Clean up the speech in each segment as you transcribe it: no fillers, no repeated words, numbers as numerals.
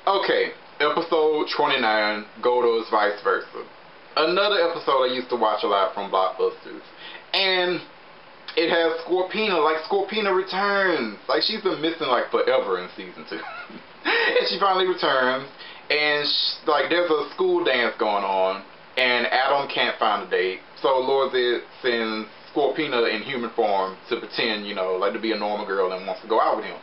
Okay, episode 29, Goldo's Vice Versa. Another episode I used to watch a lot from Blockbusters. And it has Scorpina. Like, Scorpina returns. Like, she's been missing, like, forever in season 2. And she finally returns. And, like, there's a school dance going on. And Adam can't find a date. So Lord Zed sends Scorpina in human form to pretend, you know, like to be a normal girl and wants to go out with him.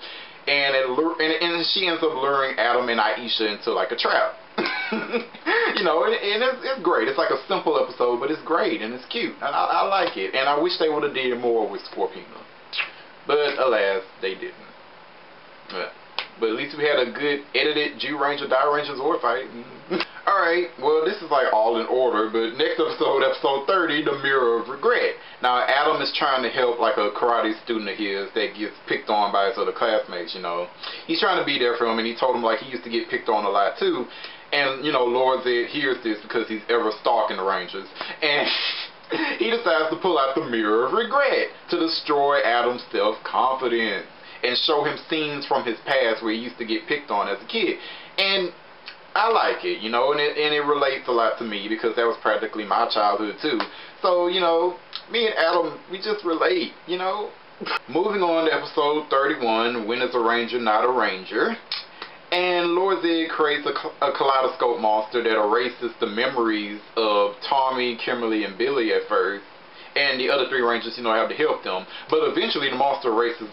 And she ends up luring Adam and Aisha into like a trap. You know, and it's great. It's like a simple episode, but it's great and it's cute. And I like it. And I wish they would have did more with Scorpina. But alas, they didn't. But at least we had a good edited Jew Ranger, Die Ranger Zord fight. Alright, well this is like all in order, but next episode, episode 30, The Mirror of Regret. Now Adam is trying to help like a karate student of his that gets picked on by his other classmates, you know. He's trying to be there for him, and he told him like he used to get picked on a lot too. And, you know, Lord Zed hears this because he's ever stalking the Rangers. And he decides to pull out the Mirror of Regret to destroy Adam's self-confidence and show him scenes from his past where he used to get picked on as a kid. And I like it, you know, and it relates a lot to me because that was practically my childhood too. So, you know, me and Adam, we just relate, you know. Moving on to episode 31, When is a Ranger Not a Ranger? And Lord Zed creates a kaleidoscope monster that erases the memories of Tommy, Kimberly, and Billy at first. And the other 3 Rangers, you know, have to help them. But eventually the monster erases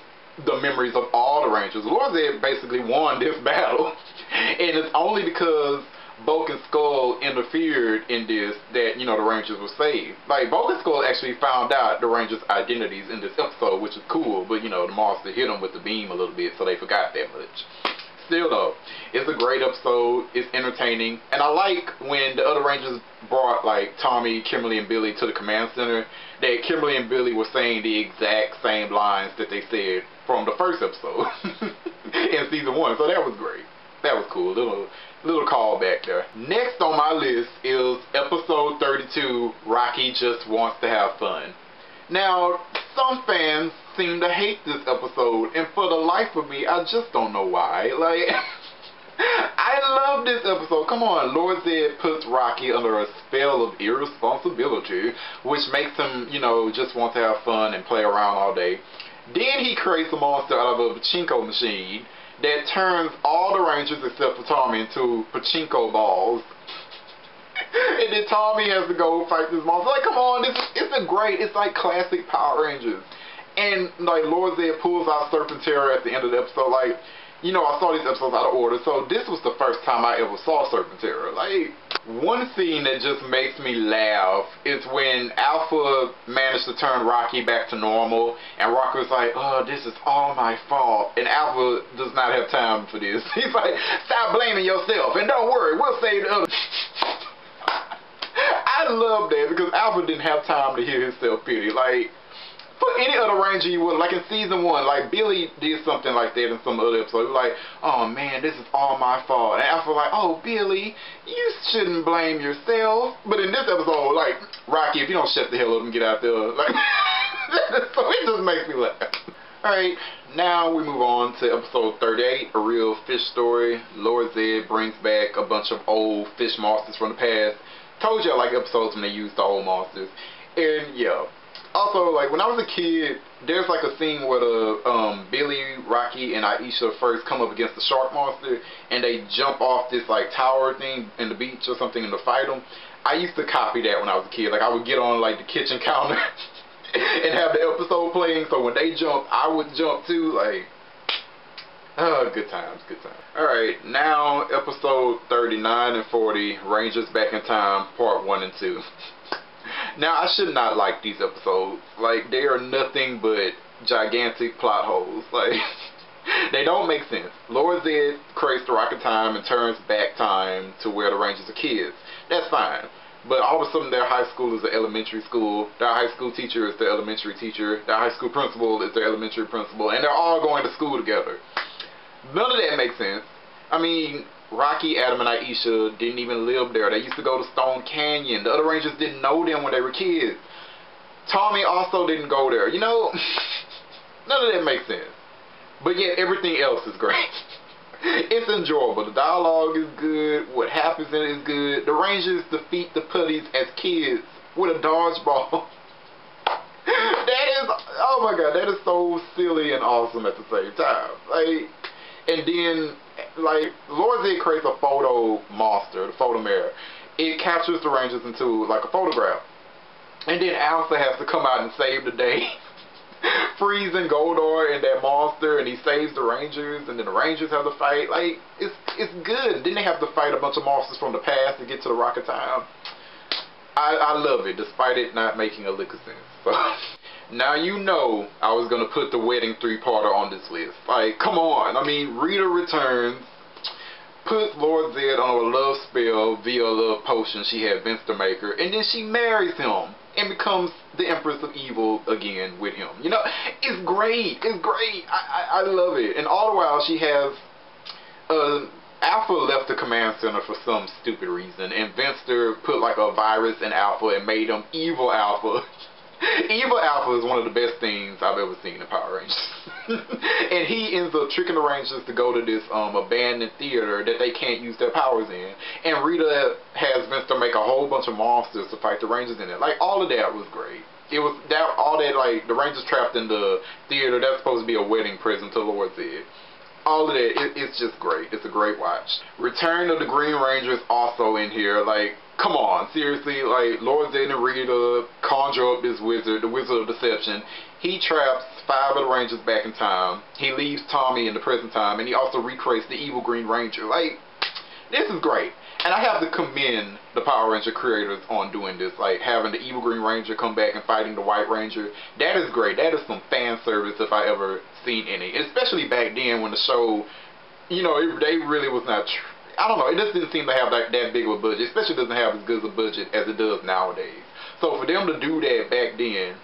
the memories of all the Rangers. Lord Zed basically won this battle. And it's only because Bulk and Skull interfered in this that, you know, the Rangers were saved. Like, Bulk and Skull actually found out the Rangers' identities in this episode, which is cool. But, you know, the monster hit them with the beam a little bit, so they forgot that much. Still though, it's a great episode. It's entertaining. And I like when the other Rangers brought like Tommy, Kimberly, and Billy to the command center, that Kimberly and Billy were saying the exact same lines that they said from the first episode in season 1. So that was great. That was cool. Little callback there. Next on my list is episode 32, Rocky Just Wants to Have Fun. Now, some fans seem to hate this episode, and for the life of me, I just don't know why. Like, I love this episode. Come on, Lord Zed puts Rocky under a spell of irresponsibility, which makes him, you know, just want to have fun and play around all day. Then he creates a monster out of a pachinko machine that turns all the Rangers except for Tommy into pachinko balls. And then Tommy has to go fight this monster. Like, come on, it's like classic Power Rangers. And like Lord Zed pulls out Serpentera at the end of the episode. Like, you know, I saw these episodes out of order, so this was the first time I ever saw Serpentera. Like, one scene that just makes me laugh is when Alpha managed to turn Rocky back to normal, and Rocky was like, "Oh, this is all my fault." And Alpha does not have time for this. He's like, "Stop blaming yourself, and don't worry, we'll save the other." I love that because Alpha didn't have time to hear his self-pity. Like, for any other Ranger you would, like in season 1, like Billy did something like that in some other episode. Like, "Oh man, this is all my fault." And Alpha like, "Oh Billy, you shouldn't blame yourself." But in this episode, like, "Rocky, if you don't shut the hell up and get out there," like, so it just makes me laugh. Alright, now we move on to episode 38, A Real Fish Story. Lord Zed brings back a bunch of old fish monsters from the past. Told you I like episodes when they use the old monsters. And yeah. Also, like, when I was a kid, there's like a scene where the Billy, Rocky, and Aisha first come up against the shark monster, and they jump off this like tower thing in the beach or something and to fight them. I used to copy that when I was a kid. Like, I would get on like the kitchen counter and have the episode playing, so when they jump, I would jump too. Like, oh, good times, good times. Alright, now episode 39 and 40, Rangers Back in Time, part 1 and 2. Now, I should not like these episodes. Like, they are nothing but gigantic plot holes. Like, they don't make sense. Lord Zed creates the rocket time and turns back time to where the Rangers are kids. That's fine. But all of a sudden, their high school is an elementary school. Their high school teacher is their elementary teacher. Their high school principal is their elementary principal. And they're all going to school together. None of that makes sense. I mean, Rocky, Adam, and Aisha didn't even live there. They used to go to Stone Canyon. The other Rangers didn't know them when they were kids. Tommy also didn't go there. You know, none of that makes sense. But yet, everything else is great. It's enjoyable. The dialogue is good. What happens in it is good. The Rangers defeat the Putties as kids with a dodgeball. That is, oh my god, that is so silly and awesome at the same time. Like, and then, like, Lord Zed creates a photo monster, the photo mirror. It captures the Rangers into, like, a photograph. And then Alpha has to come out and save the day. Freezing Goldar and that monster, and he saves the Rangers, and then the Rangers have to fight. Like, it's good. Then they have to fight a bunch of monsters from the past to get to the Rock of Time. I love it, despite it not making a lick of sense. So, now you know I was going to put the wedding 3-parter on this list. Like, come on. I mean, Rita returns, puts Lord Zed on a love spell via a love potion she had Vince to make her, and then she marries him and becomes the Empress of Evil again with him. You know, it's great. It's great. I love it. And all the while she has Alpha left the command center for some stupid reason, and Venster put like a virus in Alpha and made him Evil Alpha. Evil Alpha is one of the best things I've ever seen in Power Rangers. And he ends up tricking the Rangers to go to this abandoned theater that they can't use their powers in. And Rita has Venster make a whole bunch of monsters to fight the Rangers in it. Like, all of that was great. It was that, all that, like, the Rangers trapped in the theater, that's supposed to be a wedding present to Lord Zed. All of that, it's just great. It's a great watch. Return of the Green Ranger is also in here. Like, come on, seriously. Like, Lord Zed and Rita conjure up this wizard, the Wizard of Deception. He traps 5 of the Rangers back in time. He leaves Tommy in the present time, and he also recreates the evil Green Ranger. Like, this is great. And I have to commend the Power Ranger creators on doing this, like having the evil Green Ranger come back and fighting the White Ranger. That is great. That is some fan service if I ever seen any. Especially back then when the show, you know, they really was not, I don't know, it just didn't seem to have that big of a budget. Especially doesn't have as good a budget as it does nowadays. So for them to do that back then,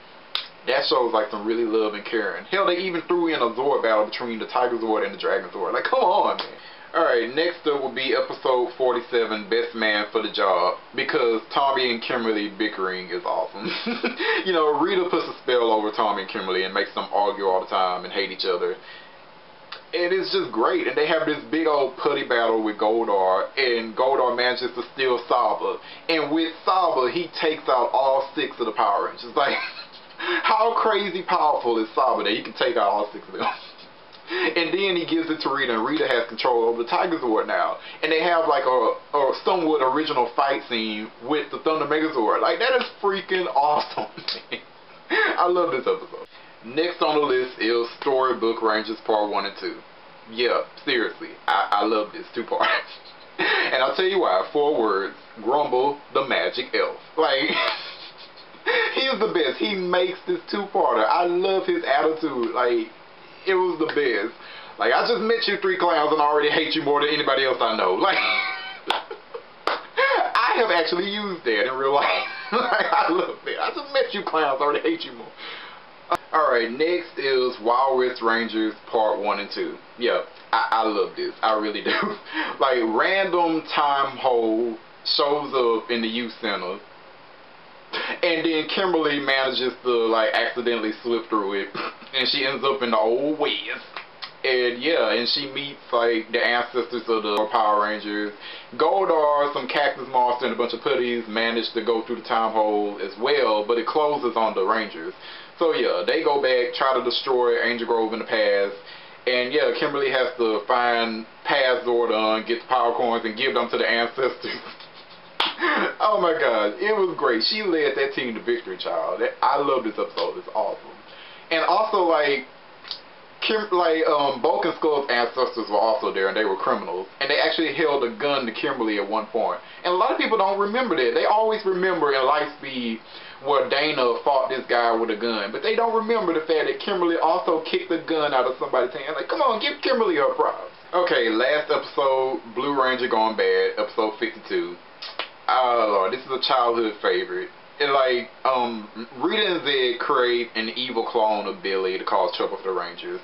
that shows like some really love and caring. Hell, they even threw in a Zord battle between the Tiger Zord and the Dragon Zord. Like, come on, man. Alright, next up will be episode 47, Best Man for the Job, because Tommy and Kimberly bickering is awesome. You know, Rita puts a spell over Tommy and Kimberly and makes them argue all the time and hate each other. And it's just great. And they have this big old putty battle with Goldar, and Goldar manages to steal Saba. And with Saba, he takes out all 6 of the Power Rangers. Like, how crazy powerful is Saba that he can take out all 6 of them? And then he gives it to Rita, and Rita has control over the Tiger Zord now. And they have like a somewhat original fight scene with the Thunder Megazord. Like, that is freaking awesome. I love this episode. Next on the list is Storybook Rangers Part 1 and 2. Yeah, seriously, I love this 2 parts. And I'll tell you why. 4 words: Grumble the Magic Elf. Like, he's the best. He makes this 2-parter. I love his attitude. Like, it was the best. Like, I just met you 3 clowns and I already hate you more than anybody else I know. Like, I have actually used that in real life. Like, I love it. I just met you clowns, I already hate you more. Alright, next is Wild West Rangers Part 1 and 2. Yeah, I love this. I really do. Like, random time hole shows up in the youth center. And then Kimberly manages to, like, accidentally slip through it. And she ends up in the old West. And yeah, and she meets, like, the ancestors of the Power Rangers. Goldar, some cactus monster, and a bunch of putties manage to go through the time hole as well, but it closes on the Rangers. So yeah, they go back, try to destroy Angel Grove in the past. And yeah, Kimberly has to find past Zordon, get the power coins, and give them to the ancestors. Oh my god, it was great. She led that team to victory, child. I love this episode. It's awesome. And also, like, Bulk and Skull's ancestors were also there, and they were criminals. And they actually held a gun to Kimberly at one point. And a lot of people don't remember that. They always remember in Lightspeed where Dana fought this guy with a gun. But they don't remember the fact that Kimberly also kicked the gun out of somebody's hand. Like, come on, give Kimberly her props. Okay, last episode, Blue Ranger Gone Bad, episode 52. Oh Lord, this is a childhood favorite. And like, Rita and Zed create an evil clone of Billy to cause trouble for the Rangers.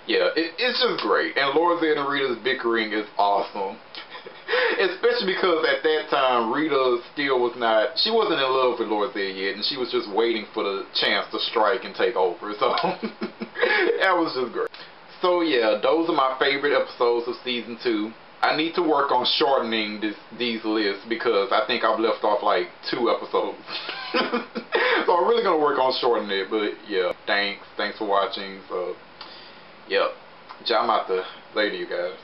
Yeah, it's just great. And Lord Zed and Rita's bickering is awesome. Especially because at that time, Rita still was not, she wasn't in love with Lord Zed yet, and she was just waiting for the chance to strike and take over. So, that was just great. So yeah, those are my favorite episodes of season 2. I need to work on shortening these lists because I think I've left off like 2 episodes. So I'm really gonna work on shortening it. But yeah, thanks for watching. So yep, I'm out there. Later, you guys.